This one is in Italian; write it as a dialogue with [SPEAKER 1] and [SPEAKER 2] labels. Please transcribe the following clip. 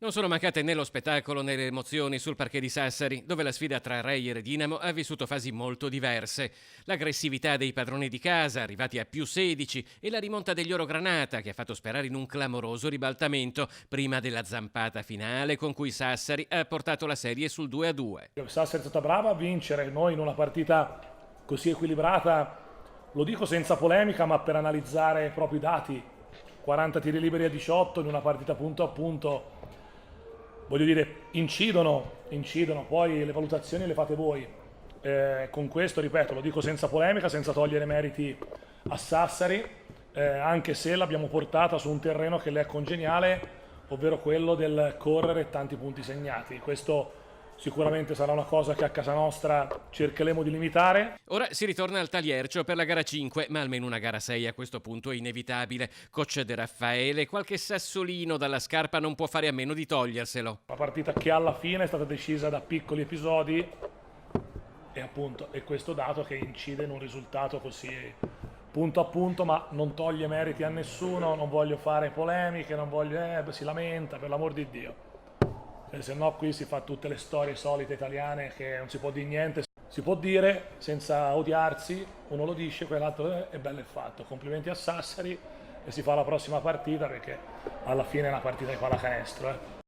[SPEAKER 1] Non sono mancate né lo spettacolo né le emozioni sul parquet di Sassari, dove la sfida tra Reyer e Dinamo ha vissuto fasi molto diverse. L'aggressività dei padroni di casa, arrivati a più 16, e la rimonta degli Orogranata, che ha fatto sperare in un clamoroso ribaltamento, prima della zampata finale con cui Sassari ha portato la serie sul 2-2.
[SPEAKER 2] Sassari è stata brava a vincere, noi in una partita così equilibrata, lo dico senza polemica, ma per analizzare proprio i dati, 40 tiri liberi a 18 in una partita punto a punto, voglio dire, incidono, poi le valutazioni le fate voi. Con questo, ripeto, lo dico senza polemica, senza togliere meriti a Sassari, anche se l'abbiamo portata su un terreno che le è congeniale, ovvero quello del correre e tanti punti segnati. Questo sicuramente sarà una cosa che a casa nostra cercheremo di limitare.
[SPEAKER 1] Ora si ritorna al Taliercio per la gara 5, ma almeno una gara 6 a questo punto è inevitabile. Coach De Raffaele, qualche sassolino dalla scarpa non può fare a meno di toglierselo.
[SPEAKER 2] Una partita che alla fine è stata decisa da piccoli episodi e questo dato che incide in un risultato così punto a punto, ma non toglie meriti a nessuno, non voglio fare polemiche, non voglio, si lamenta, per l'amor di Dio. Se no qui si fa tutte le storie solite italiane che non si può dire niente. Si può dire senza odiarsi, uno lo dice, quell'altro è bello e fatto. Complimenti a Sassari e si fa la prossima partita perché alla fine è una partita di pallacanestro.